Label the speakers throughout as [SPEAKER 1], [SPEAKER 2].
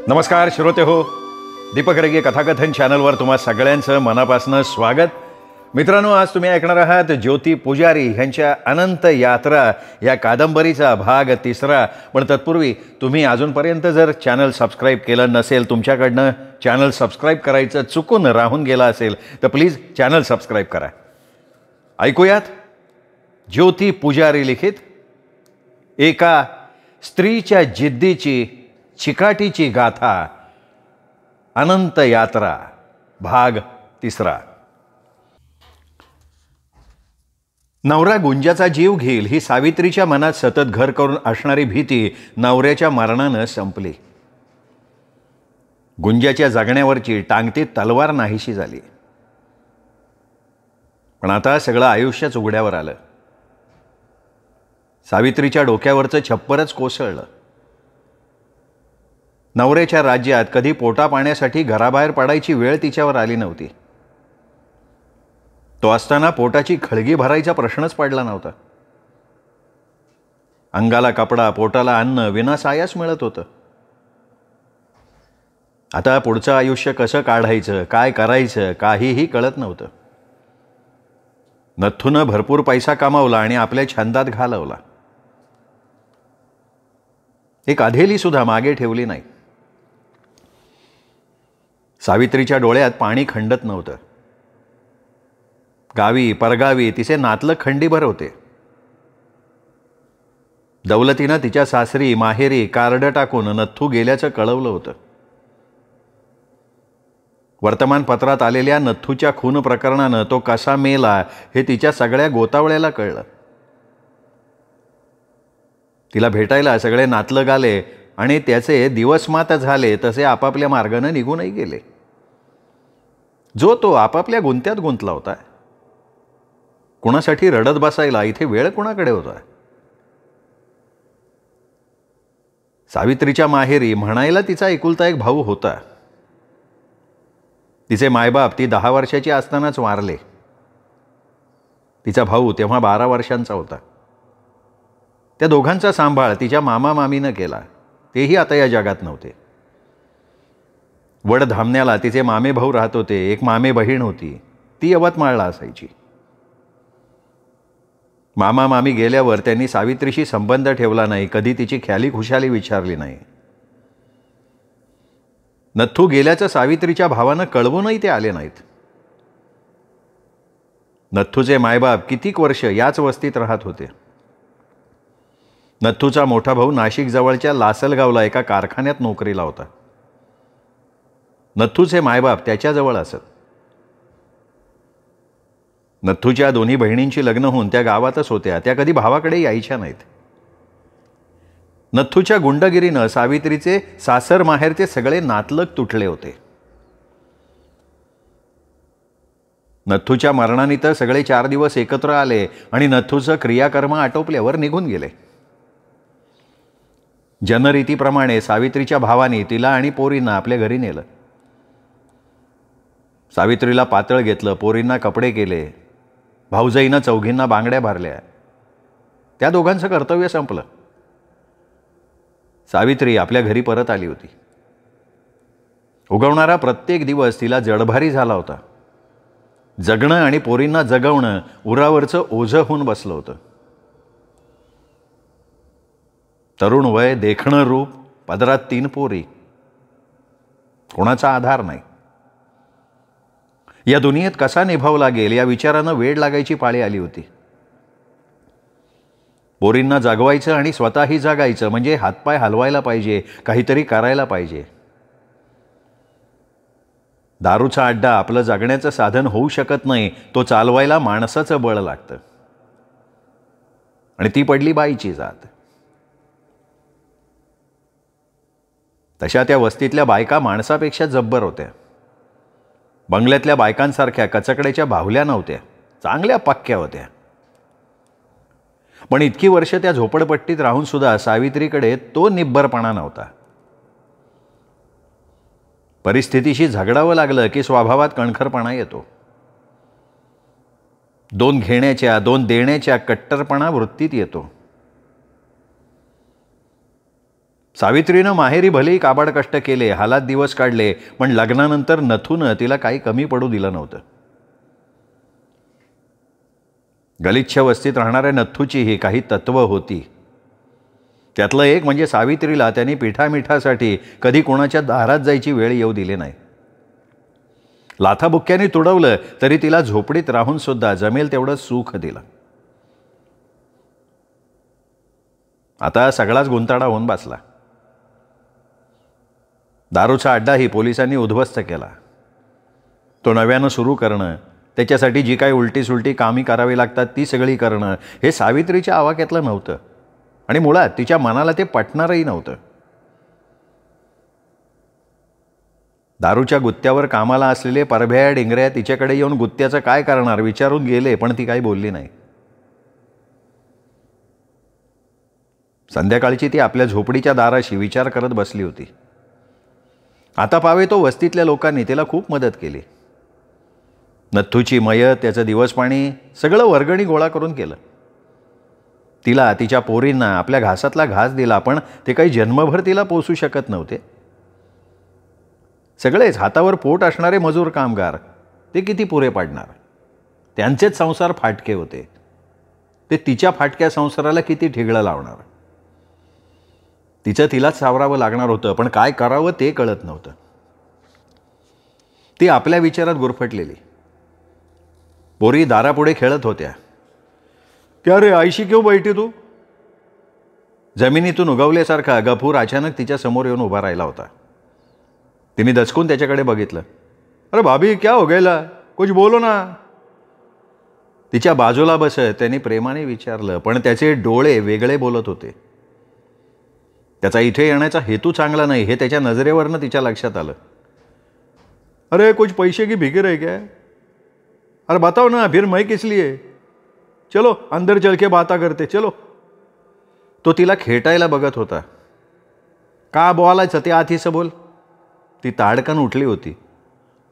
[SPEAKER 1] नमस्कार श्रोते हो, दीपक रगे कथाकथन चॅनलवर तुम्हा सगळ्यांचं मनापासून स्वागत. मित्रांनो, आज तुम्ही ऐकणार आहात ज्योती पुजारी यांच्या अनंत यात्रा या कादंबरीचा भाग 3. पण तत्पूर्वी तुम्ही अजूनपर्यंत जर चॅनल सबस्क्राईब केलं नसेल, तुमच्याकडनं चॅनल सबस्क्राईब करायचं चुकून राहून गेला असेल तर प्लीज चॅनल सबस्क्राईब करा. ऐकूयात ज्योती पुजारी लिखित एका स्त्रीच्या जिद्दीची चिकाटीची गाथा, अनंत यात्रा, भाग 3. नवरा गुंजाचा जीव घेईल ही सावित्रीच्या मनात सतत घर करून असणारी भीती नवऱ्याच्या मरणानं संपली. गुंजाच्या जगण्यावरची टांगती तलवार नाहीशी झाली. पण आता सगळं आयुष्यच उघड्यावर आलं. सावित्रीच्या डोक्यावरचं छप्परच कोसळलं. नवऱ्याच्या राज्यात कधी पोटा पाण्यासाठी घराबाहेर पडायची वेळ तिच्यावर आली नव्हती. तो असताना पोटाची खळगी भरायचा प्रश्नच पडला नव्हता. अंगाला कपडा, पोटाला अन्न विनासायास मिळत होतं. आता पुढचं आयुष्य कसं काढायचं, काय करायचं, काहीही कळत नव्हतं. नथूनं भरपूर पैसा कमावला आणि आपल्या छंदात घालवला. एक अधेली सुद्धा मागे ठेवली नाही. सावित्रीच्या डोळ्यात पाणी खंडत नव्हतं. गावी परगावी तिचे नातलं खंडीभर होते. दौलतीनं तिच्या सासरी माहेरी कार्ड टाकून नथू गेल्याचं कळवलं होतं. वर्तमानपत्रात आलेल्या नथूच्या खून प्रकरणानं तो कसा मेला हे तिच्या सगळ्या गोतावळ्याला कळलं. तिला भेटायला सगळे नातलग आले आणि त्याचे दिवसमात झाले तसे आपापल्या मार्गाने निघूनही गेले. जो तो आपापल्या गुंत्यात गुंतला होता. कुणासाठी रडत बसायला इथे वेळ कुणाकडे होता? सावित्रीच्या माहेरी म्हणायला तिचा एकुलता एक भाऊ होता. तिचे मायबाप ती 10 वर्षाची असतानाच वारले. तिचा भाऊ तेव्हा 12 वर्षांचा होता. त्या दोघांचा सांभाळ तिच्या मामा मामीनं केला. तेही आता या जगात नव्हते. वडधामण्याला तिचे मामे भाऊ राहत होते. एक मामे बहीण होती, ती यवतमाळला असायची. मामा मामी गेल्यावर त्यांनी सावित्रीशी संबंध ठेवला नाही. कधी तिची ख्याली खुशाली विचारली नाही. नथू गेल्याचं सावित्रीच्या भावानं कळवूनही ते आले नाहीत. नथूचे मायबाप कितीक वर्ष याच वस्तीत राहत होते. नथूचा मोठा भाऊ नाशिक जवळच्या लासलगावला एका कारखान्यात नोकरीला होता. नथूचे मायबाप त्याच्याजवळ असत. नथूच्या दोन्ही बहिणींची लग्न होऊन त्या गावातच होत्या. त्या कधी भावाकडे यायच्या नाहीत. नथूच्या गुंडगिरीनं सावित्रीचे सासर माहेरचे सगळे नातलग तुटले होते. नथूच्या मरणाने तर सगळे 4 दिवस एकत्र आले आणि नथूचं क्रियाकर्म आटोपल्यावर निघून गेले. जनरीतीप्रमाणे सावित्रीच्या भावाने तिला आणि पोरींना आपल्या घरी नेलं. सावित्रीला पातळ घेतलं, पोरींना कपडे केले. भाऊजाईनं चौघींना बांगड्या भरल्या. त्या दोघांचं कर्तव्य संपलं. सावित्री आपल्या घरी परत आली होती. उगवणारा प्रत्येक दिवस तिला जडभारी झाला होता. जगणं आणि पोरींना जगवणं उरावरचं ओझं होऊन बसलं होतं. तरुण वय, देखणं रूप, पदरात 3 पोरी, कोणाचा आधार नाही. या दुनियेत कसा निभावं लागेल या विचारानं वेळ लागायची पाळी आली होती. पोरींना जागवायचं आणि स्वतःही जागायचं म्हणजे हातपाय हलवायला पाहिजे, काहीतरी करायला पाहिजे. दारूचा अड्डा आपलं जगण्याचं साधन होऊ शकत नाही. तो चालवायला माणसाचं बळ लागतं. आणि ती पडली बाईची जात. तशा त्या वस्तीतल्या बायका माणसापेक्षा जब्बर होत्या. बंगल्यातल्या बायकांसारख्या कचकड्याच्या बाहुल्या नव्हत्या. चांगल्या पक्क्या होत्या. पण इतकी वर्ष त्या झोपडपट्टीत राहून सुद्धा सावित्रीकडे तो निब्बरपणा नव्हता. परिस्थितीशी झगडावं लागलं की स्वभावात कणखरपणा येतो. 2 घेण्याच्या 2 देण्याच्या कट्टरपणा वृत्तीत येतो. सावित्रीनं माहेरी भलेही काबाड कष्ट केले, हालात दिवस काढले, पण लग्नानंतर नथूनं तिला काही कमी पडू दिलं नव्हतं. गलिच्छ वस्तीत राहणाऱ्या नथूचीही काही तत्त्व होती. त्यातलं एक म्हणजे सावित्रीला त्यांनी पिठामिठासाठी कधी कोणाच्या दारात जायची वेळ येऊ दिली नाही. लाथाबुक्क्यांनी तुडवलं तरी तिला झोपडीत राहून सुद्धा जमेल तेवढं सुख दिलं. आता सगळाच गुंताडा होऊन बसला. दारूचा अड्डाही पोलिसांनी उद्ध्वस्त केला. तो नव्यानं सुरू करणं, त्याच्यासाठी जी काही उलटी कामी करावी लागतात ती सगळी करणं, हे सावित्रीच्या आवाक्यातलं नव्हतं आणि मुळात तिच्या मनाला ते पटणारही नव्हतं. दारूच्या गुत्त्यावर कामाला असलेले परभ्या डिंगऱ्या तिच्याकडे येऊन गुत्त्याचं काय करणार विचारून गेले, पण ती काही बोलली नाही. संध्याकाळची ती आपल्या झोपडीच्या दाराशी विचार करत बसली होती. आता पावे तो वस्तीतल्या लोकांनी तिला खूप मदत केली. नथूची मयत, त्याचं दिवसपाणी सगळं वर्गणी गोळा करून केलं. तिला, तिच्या पोरींना आपल्या घासातला घास दिला, पण ते काही जन्मभर तिला पोसू शकत नव्हते. सगळेच हातावर पोट असणारे मजूर कामगार ते किती पुरे पाडणार? त्यांचेच संसार फाटके होते. ते तिच्या फाटक्या संसाराला किती ठिगळं लावणार? तिचं तिलाच सावरावं लागणार होतं, पण काय करावं ते कळत नव्हतं. ती आपल्या विचारात गुरफटलेली. पोरी दारापुढे खेळत होत्या. क्या रे आईशी क्यों बैठी तू? जमिनीतून उगवल्यासारखा गफूर अचानक तिच्या समोर येऊन उभा राहिला होता. तिने दचकून त्याच्याकडे बघितलं. अरे भाभी क्या हो गया, कुछ बोलो ना. तिच्या बाजूला बसत त्यांनी प्रेमाने विचारलं, पण त्याचे डोळे वेगळे बोलत होते. त्याचा इथे येण्याचा हेतू चांगला नाही हे त्याच्या नजरेवरनं तिच्या लक्षात आलं. अरे कुछ पैसे की फिक्र है क्या? अरे बताओ ना, फिर मैं किस लिए? चलो अंदर चल के बाता करते, चलो. तो तिला खेटायला बघत होता. का बोलायचं ते आधीचं बोल. ती ताडकन उठली होती.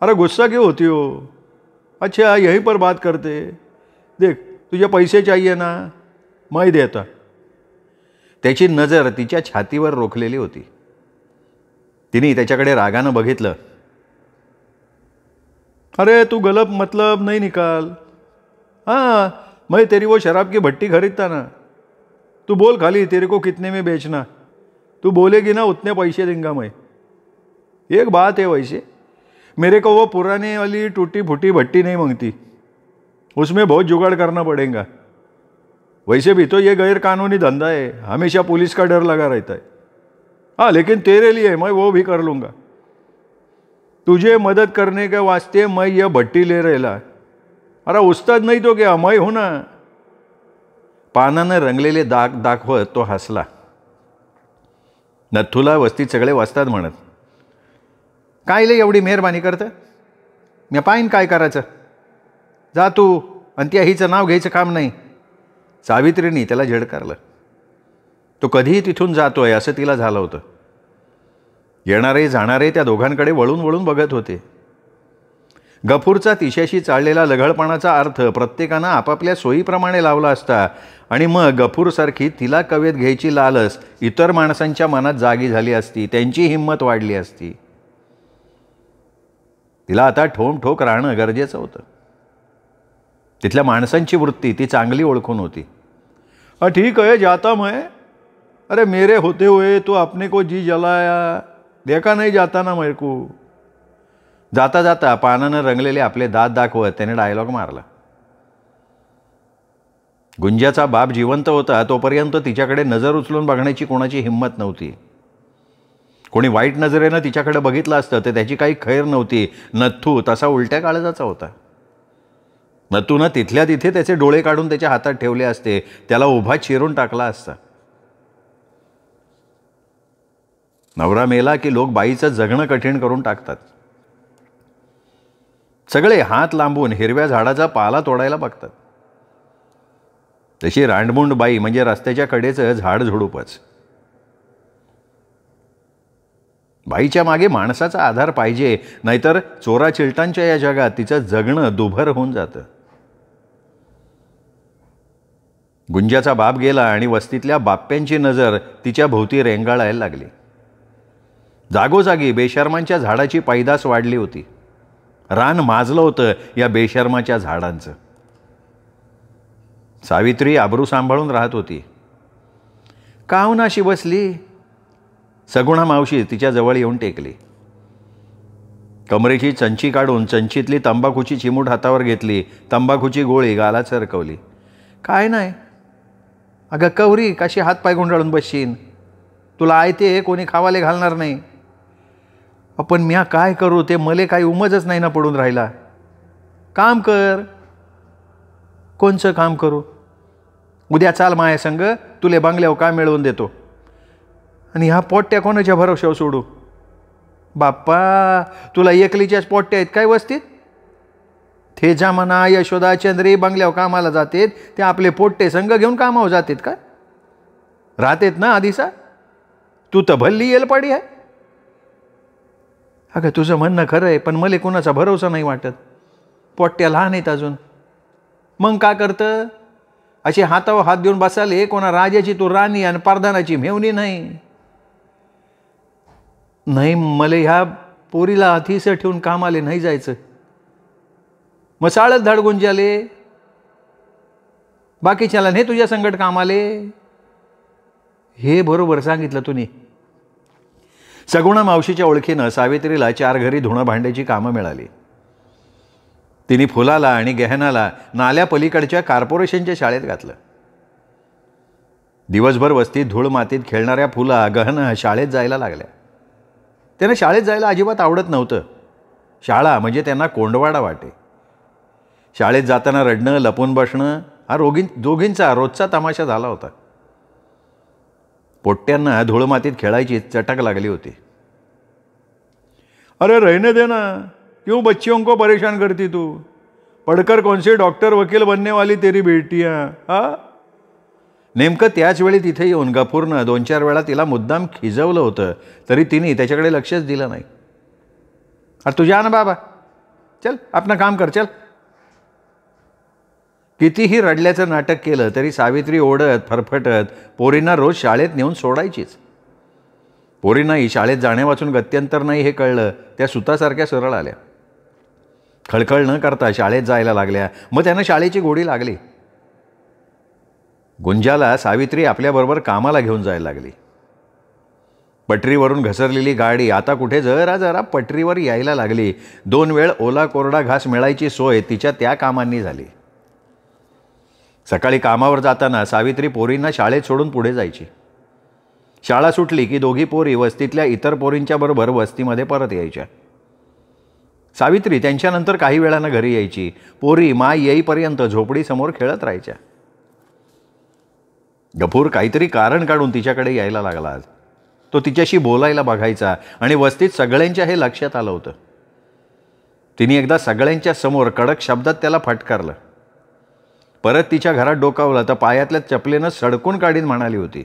[SPEAKER 1] अरे गुस्सा क्यों होती हो? अच्छा यहीं पर बात करते. देख तुझे पैसे चाहिए ना, मैं देता. त्याची नजर तिच्या छातीवर रोखलेली होती. तिने त्याच्याकडे रागानं बघितलं. अरे तू गलत मतलब नहीं निकाल. हाँ मैं तेरी वो शराब की भट्टी खरीदता ना. तू बोल खाली तेरे को कितने में बेचना. तू बोलेगी ना उतने पैसे देंगा मैं. एक बात है वैसे, मेरे को वो पुराने वाली टूटी फूटी भट्टी नहीं मांगती. उसमें बहुत जुगाड़ करना पड़ेगा. वैसे भी तो ये गैर कानूनी धंधा है, हमेशा पुलिस का डर लगा रहता है. हाँ लेकिन तेरे लिए मैं वो भी कर लूँगा. तुझे मदद करने के वास्ते मैं यह भट्टी ले रहेला. अरे उस्ताद नहीं तो क्या, मैं हूं ना. पानानं रंगलेले दाग दाखवत तो हसला. नथूला वस्तीत सगळे वस्ताद म्हणत. काय लय एवढी मेहरबानी करतं? मी पाहीन काय करायचं. जा तू, आणि त्या हिचं नाव घ्यायचं काम नाही. सावित्रीने त्याला झडकारलं. तो कधीही तिथून जातोय असं तिला झालं होतं. येणारे जाणारे त्या दोघांकडे वळून वळून बघत होते. गफूरचा तिच्याशी चाललेला लघळपणाचा अर्थ प्रत्येकानं आपापल्या सोयीप्रमाणे लावला असता आणि मग गफूरसारखी तिला कवेत घ्यायची लालच इतर माणसांच्या मनात जागी झाली असती, त्यांची हिंमत वाढली असती. तिला आता ठोक राहणं गरजेचं होतं. तिथल्या माणसांची वृत्ती ती चांगली ओळखून होती. ठीक है जाता मैं. अरे मेरे होते हुए तो अपने को जी जलाया, देखा नहीं जाता ना मेरे को. जाता जाता पानानं रंगलेले आपले दात दाखवत त्याने डायलॉग मारला. गुंजाचा बाप जिवंत होता तोपर्यंत तिच्याकडे नजर उचलून बघण्याची कोणाची हिंमत नव्हती. कोणी वाईट नजरेनं तिच्याकडे बघितलं असतं तर त्याची काही खैर नव्हती. नथू तसा उलट्या काळजाचा होता. नथूनं तिथल्या तिथे त्याचे डोळे काढून त्याच्या हातात ठेवले असते, त्याला उभा चिरून टाकला असता. नवरा मेला की लोक बाईचं जगणं कठीण करून टाकतात. सगळे हात लांबून हिरव्या झाडाचा पाला तोडायला बघतात. तशी रांडमुंड बाई म्हणजे रस्त्याच्या कडेचं झाड झुडूपच. बाईच्या मागे माणसाचा आधार पाहिजे, नाहीतर चोरा चिलटांच्या या जगात तिचं जगणं दुभर होऊन जातं. गुंजाचा बाप गेला आणि वस्तीतल्या बाप्यांची नजर तिच्या भोवती रेंगाळायला लागली. जागोजागी बेशर्मांच्या झाडाची पैदास वाढली होती. रान माजलं होतं या बेशर्माच्या झाडांचं. सावित्री आबरू सांभाळून राहत होती. काहून अशी बसली? सगुणा मावशी तिच्या जवळ येऊन टेकली. कमरेची चंची काढून चंचीतली तंबाखूची चिमूट हातावर घेतली. तंबाखूची गोळी गालात सरकवली. काय नाही अगं कवरी, कशी हातपाय गुंडाळून बसशीन? तुला आयते कोणी खावाले घालणार नाही. आपण म्या काय करू ते मले काही उमजच नाही ना पडून राहिला. काम कर. कोणचं काम करू? उद्या चाल माया संग, तुले बंगल्यावर काय मिळवून देतो. आणि ह्या पोट्ट्या कोणाच्या भरोशावर सोडू? बाप्पा, तुला एकलीच्याच पोट्ट्या आहेत काय वस्तीत? ते जामना यशोदा चंद्री बंगल्यावर कामाला जातेत, ते आपले पोट्टे संघ घेऊन कामावर जातेत का? राहतेत ना आधीसा? तू तर भल्ली येल पडी आहे. अगं तुझं म्हणणं खरं आहे, पण मला कोणाचा भरोसा नाही वाटत. पोट्ट्या लहान आहेत अजून. मग का करतं? अशी हातावर हात देऊन बसाले कोणा राजाची तू राणी आणि परधानाची मेवणी नाही. नाही, मला ह्या पोरीला अतिस ठेवून कामाले नाही जायचं. मग साळच धाड गुंजाले, बाकीच्याला नाही तुझ्या संकट कामाले. हे बरोबर सांगितलं तुम्ही. सगुणा मावशीच्या ओळखीनं सावित्रीला 4 घरी धुणं भांड्याची कामं मिळाली. तिने फुलाला आणि गहनाला नाल्या पलीकडच्या कॉर्पोरेशनच्या शाळेत घातलं. दिवसभर वस्तीत धूळ मातीत खेळणाऱ्या फुला गहना शाळेत जायला लागल्या. त्यांना शाळेत जायला अजिबात आवडत नव्हतं. शाळा म्हणजे त्यांना कोंडवाडा वाटे. शाळेत जाताना रडणं, लपून बसणं हा दोघींचा रोजचा तमाशा झाला होता. पोट्ट्यांना धूळमातीत खेळायची चटक लागली होती. अरे रहने देना, क्यों बच्चियों को परेशान करती तू? पढ़कर कौन से डॉक्टर वकील बनने वाली तेरी बेटियां? हा? नेमकं त्याच वेळी तिथे येऊन गफूरनं 2-4 वेळा तिला मुद्दाम खिजवलं होतं, तरी तिने त्याच्याकडे लक्षच दिलं नाही. अरे तू जा ना बाबा, चल आपलं काम कर, चल. कितीही रडल्याचं नाटक केलं तरी सावित्री ओढत फरफटत पोरींना रोज शाळेत नेऊन सोडायचीच. पोरींनाही शाळेत जाण्यावाचून गत्यंतर नाही हे कळलं. त्या सुतासारख्या सरळ आल्या. खळखळ न करता शाळेत जायला लागल्या. मग त्यांना शाळेची गोडी लागली. गुंजाला सावित्री आपल्याबरोबर कामाला घेऊन जायला लागली. पटरीवरून घसरलेली गाडी आता कुठे जरा जरा पटरीवर यायला लागली. 2 वेळ ओला कोरडा घास मिळायची सोय तिच्या त्या कामांनी झाली. सकाळी कामावर जाताना सावित्री पोरींना शाळेत सोडून पुढे जायची. शाळा सुटली की दोघी पोरी वस्तीतल्या इतर पोरींच्या बरोबर वस्तीमध्ये परत यायच्या. सावित्री त्यांच्यानंतर काही वेळानं घरी यायची. पोरी माय येईपर्यंत झोपडीसमोर खेळत राहायच्या. गफूर काहीतरी कारण काढून तिच्याकडे यायला लागला. तो तिच्याशी बोलायला बघायचा आणि वस्तीत सगळ्यांच्या हे लक्षात आलं होतं. तिने एकदा सगळ्यांच्या समोर कडक शब्दात त्याला फटकारलं. परत तिच्या घरात डोकावलं तर पायातल्या चपलेनं सडकून काढीन म्हणाली होती.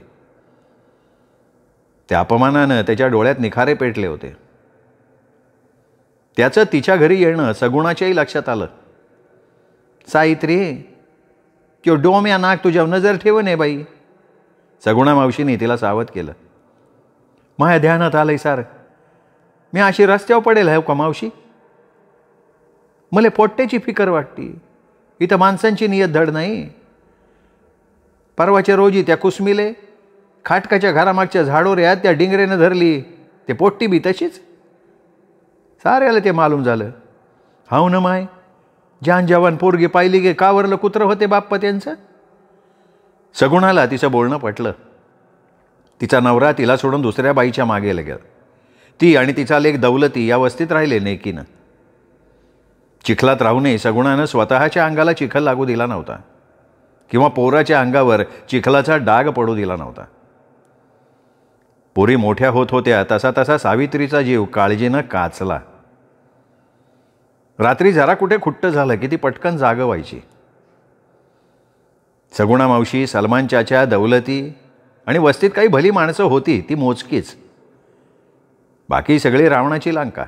[SPEAKER 1] त्या अपमानानं त्याच्या डोळ्यात निखारे पेटले होते. त्याचं तिच्या घरी येणं सगुणाच्याही लक्षात आलं. सावित्री, त्यो डोम्या नाक तुझ्या नजर ठेवून आहे बाई. सगुणा मावशीने तिला सावध केलं. माझ्या ध्यानात आलंय सार, मी अशी रस्त्यावर पडेल आहे का मावशी? मला पोट्ट्याची फिकर वाटती. इथं माणसांची नियत धड नाही. परवाच्या रोजी त्या कुसमीले खाटकाच्या घरामागच्या झाडोऱ्यात त्या डिंगरेनं धरली. ते पोट्टी बी तशीच. साऱ्याला ते मालूम झालं. हाव ना माय, जान जवान पोरगी पाहिली गे कावरलं कुत्रं होते बाप्पा त्यांचं. सगुणाला तिचं बोलणं पटलं. तिचा नवरा तिला सोडून दुसऱ्या बाईच्या मागे गेला. ती आणि तिचा लेक दौलती या वस्तीत राहिले नेकीनं. चिखलात राहूनही सगुणानं स्वतःच्या अंगाला चिखल लागू दिला नव्हता किंवा पोराच्या अंगावर चिखलाचा डाग पडू दिला नव्हता. पोरी मोठ्या होत होत्या तसा तसा सावित्रीचा जीव काळजीनं काचला. रात्री जरा कुठे खुट्ट झालं की ती पटकन जागं व्हायची. सगुणा मावशी, सलमान चाचा, दौलती आणि वस्तीत काही भली माणसं होती ती मोजकीच. बाकी सगळी रावणाची लंका.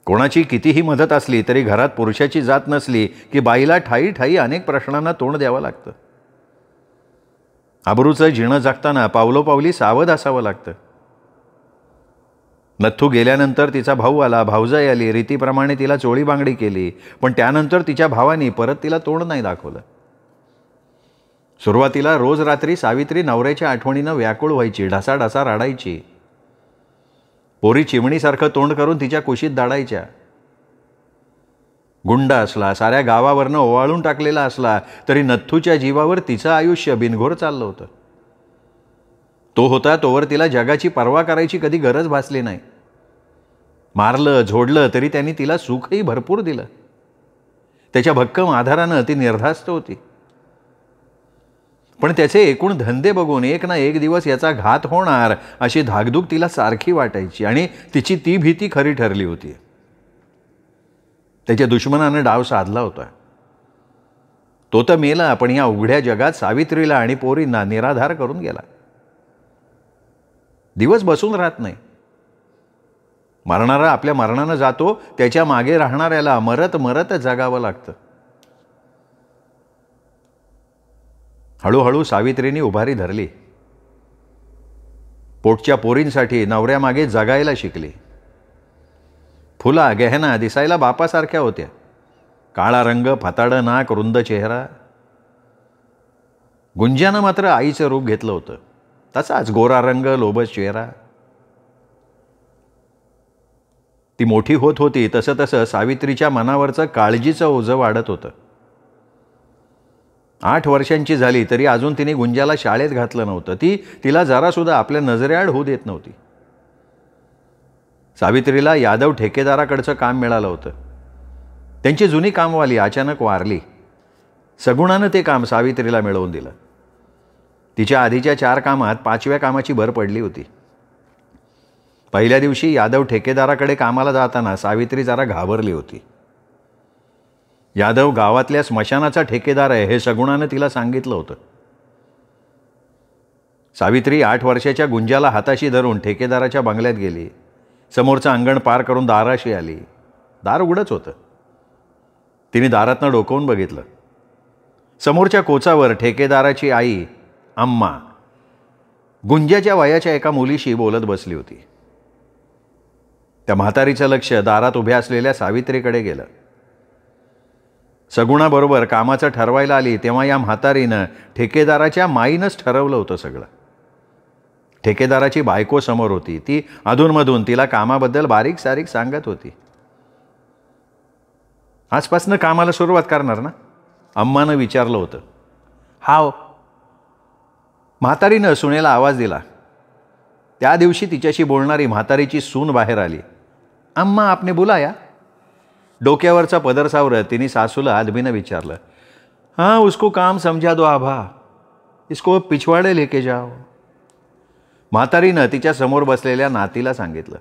[SPEAKER 1] कोणाची कितीही मदत असली तरी घरात पुरुषाची जात नसली की बाईला ठाई ठाई अनेक प्रश्नांना तोंड द्यावं लागतं. आबरूचं जिणं जगताना पावलोपावली सावध असावं लागतं. नथू गेल्यानंतर तिचा भाऊ आला, भाऊजाई आली, रीतीप्रमाणे तिला चोळी बांगडी केली. पण त्यानंतर तिच्या भावानी परत तिला तोंड नाही दाखवलं. सुरुवातीला रोज रात्री सावित्री नवऱ्याच्या आठवणीनं व्याकुळ व्हायची, ढासाढासा रडायची. पोरी चिमणीसारखं तोंड करून तिच्या कुशीत दाडायच्या. गुंड असला, साऱ्या गावावरनं ओवाळून टाकलेला असला, तरी नथूच्या जीवावर तिचं आयुष्य बिनघोर चाललं होतं. तो होता तोवर तिला जगाची पर्वा करायची कधी गरज भासली नाही. मारलं झोडलं तरी त्यांनी तिला सुखही भरपूर दिलं. त्याच्या भक्कम आधारानं ती निर्धास्त होती. पण त्याचे एकूण धंदे बघून एक ना एक दिवस याचा घात होणार अशी धाकधूक तिला सारखी वाटायची. आणि तिची ती भीती खरी ठरली होती. त्याच्या दुश्मनानं डाव साधला होता. तो तर मेला, पण या उघड्या जगात सावित्रीला आणि पोरींना निराधार करून गेला. दिवस बसून राहत नाही. मरणारा आपल्या मरणानं जातो, त्याच्या मागे राहणाऱ्याला मरत मरत जगावं लागतं. हळूहळू सावित्रीने उभारी धरली. पोटच्या पोरींसाठी नवऱ्यामागे जगायला शिकली. फुला गहना दिसायला बापासारख्या होत्या. काळा रंग, फताडं नाक, रुंद चेहरा. गुंजानं मात्र आईचं रूप घेतलं होतं. तसाच गोरा रंग, लोभस चेहरा. ती मोठी होत होती तसं तसं सावित्रीच्या मनावरचं काळजीचं ओझं वाढत होतं. 8 वर्षांची झाली तरी अजून तिने गुंजाला शाळेत घातलं नव्हतं. ती तिला जरासुद्धा आपल्या नजरेआड होऊ देत नव्हती. सावित्रीला यादव ठेकेदाराकडचं काम मिळालं होतं. त्यांची जुनी कामवाली अचानक वारली. सगुणानं ते काम सावित्रीला मिळवून दिलं. तिच्या आधीच्या 4 कामात 5व्या कामाची भर पडली होती. पहिल्या दिवशी यादव ठेकेदाराकडे कामाला जाताना सावित्री जरा घाबरली होती. यादव गावातल्या स्मशानाचा ठेकेदार आहे हे सगुणानं तिला सांगितलं होतं. सावित्री 8 वर्षाच्या गुंजाला हाताशी धरून ठेकेदाराच्या बंगल्यात गेली. समोरचं अंगण पार करून दाराशी आली. दार उघडंच होतं. तिने दारातनं डोकावून बघितलं. समोरच्या कोचावर ठेकेदाराची आई अम्मा गुंजाच्या वयाच्या एका मुलीशी बोलत बसली होती. त्या म्हातारीचं लक्ष दारात उभ्या असलेल्या सावित्रीकडे गेलं. सगुणाबरोबर कामाचं ठरवायला आली तेव्हा या म्हातारीनं ठेकेदाराच्या माईनंच ठरवलं होतं सगळं. ठेकेदाराची बायको समोर होती. ती अधूनमधून तिला कामाबद्दल बारीक सारीक सांगत होती. आजपासनं कामाला सुरुवात करणार ना? अम्मानं विचारलं होतं. हाव, म्हातारीनं सुनेला आवाज दिला. त्या दिवशी तिच्याशी बोलणारी म्हातारीची सून बाहेर आली. अम्मा आपने बुलाया? डोक्यावरचा पदर सावरत तिने सासूला आदबीनं विचारलं. हां, उसको काम समझा दो आभा, इसको पिछवाड़े लेके जाओ. म्हातारीनं तिच्या समोर बसलेल्या नातीला सांगितलं.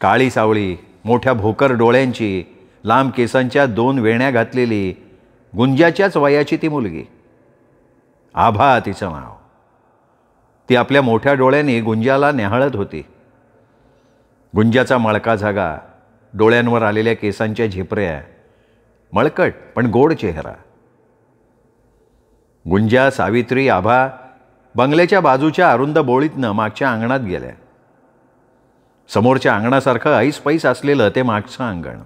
[SPEAKER 1] काळी सावळी, मोठ्या भोकर डोळ्यांची, लांब केसांच्या 2 वेण्या घातलेली, गुंजाच्याच वयाची ती मुलगी. आभा तिचं नाव. ती आपल्या मोठ्या डोळ्यांनी गुंजाला न्याहाळत होती. गुंजाचा मळका झागा, डोळ्यांवर आलेल्या केसांच्या झिपऱ्या, मळकट पण गोड चेहरा. गुंजा, सावित्री, आभा बंगल्याच्या बाजूच्या अरुंद बोळीतनं मागच्या अंगणात गेल्या. समोरच्या अंगणासारखं ऐसपैस असलेलं ते मागचं अंगण.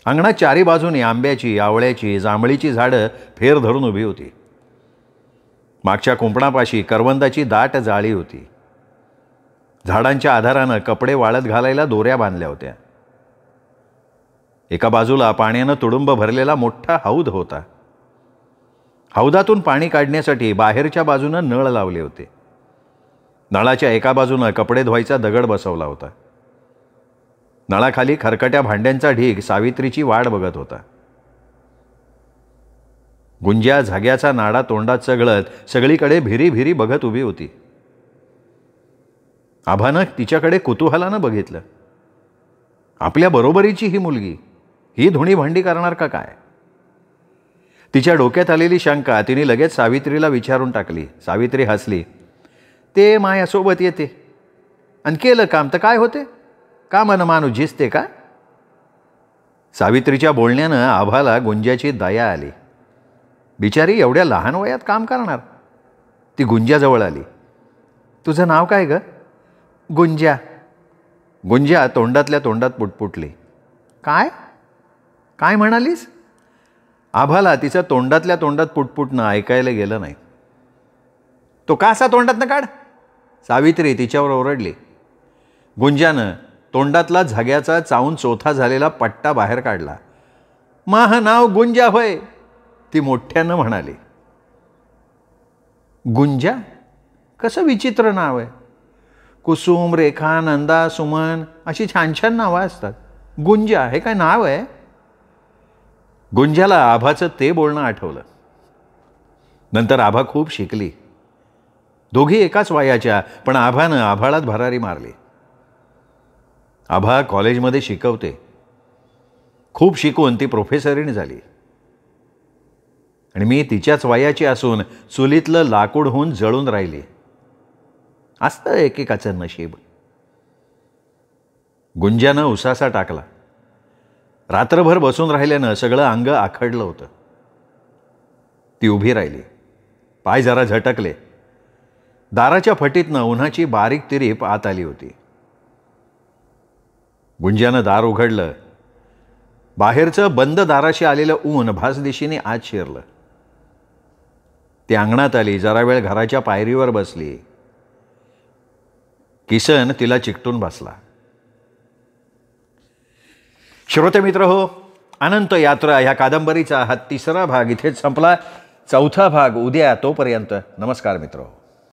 [SPEAKER 1] अंगणात 4ही बाजूने आंब्याची, आवळ्याची, जांभळीची झाडं फेर धरून उभी होती. मागच्या कुंपणापाशी करवंदाची दाट जाळी होती. झाडांच्या आधारानं कपडे वाळत घालायला दोऱ्या बांधल्या होत्या. एका बाजूला पाण्यानं तुडुंब भरलेला मोठा हौद होता. हौदातून पाणी काढण्यासाठी बाहेरच्या बाजूनं नळ लावले होते. नळाच्या एका बाजूनं कपडे धुवायचा दगड बसवला होता. नळाखाली खरकट्या भांड्यांचा ढीग सावित्रीची वाट बघत होता. गुंजा झाग्याचा नाडा तोंडात चघळत सगळीकडे भिरी भिरी बघत उभी होती. आभानं तिच्याकडे कुतूहलानं बघितलं. आपल्या बरोबरीची ही मुलगी, ही धुणी भांडी करणार का काय? तिच्या डोक्यात आलेली शंका तिने लगेच सावित्रीला विचारून टाकली. सावित्री हसली. ते मायासोबत येते आणि केलं काम तर काय होते? कामानं माणूस झिजते का? सावित्रीच्या बोलण्यानं आभाला गुंजाची दया आली. बिचारी एवढ्या लहान वयात काम करणार. ती गुंजाजवळ आली. तुझं नाव काय ग? गुंजा. गुंजा तोंडातल्या तोंडात पुटपुटली. काय काय म्हणालीस? आभाला तिचं तोंडातल्या तोंडात पुटपुटणं ऐकायला गेलं नाही. तो कासा तोंडातनं काढ. सावित्री तिच्यावर ओरडली. गुंजानं तोंडातला झग्याचा चावून चोथा झालेला पट्टा बाहेर काढला. माह नाव गुंजा होय, ती मोठ्यानं म्हणाली. गुंजा? कसं विचित्र नाव आहे. कुसुम, रेखा, नंदा, सुमन अशी छान छान नावं असतात. गुंजा हे काय नाव आहे? गुंजाला आभाचं ते बोलणं आठवलं. नंतर आभा खूप शिकली. दोघी एकाच वयाच्या, पण आभानं आभाळात भरारी मारली. आभा कॉलेजमध्ये शिकवते. खूप शिकून ती प्रोफेसरीण झाली. आणि मी तिच्याच वयाची असून चुलीतलं लाकूड होऊन जळून राहिली. असतं एकेकाचं नशीब. गुंजानं उसासा टाकला. रात्रभर बसून राहिल्यानं सगळं अंग आखडलं होतं. ती उभी राहिली. पाय जरा झटकले. दाराच्या फटीतनं उन्हाची बारीक तिरीप आत आली होती. गुंजानं दार उघडलं. बाहेरचं बंद दाराशी आलेलं ऊन भासदिशीने आत शिरलं. ती अंगणात आली. जरा वेळ घराच्या पायरीवर बसली. किसन तिला चिकटून बसला. श्रोतेमित्र हो, अनंत यात्रा ह्या कादंबरीचा हा 3रा भाग इथेच संपला. 4था भाग उद्या. तोपर्यंत नमस्कार मित्र.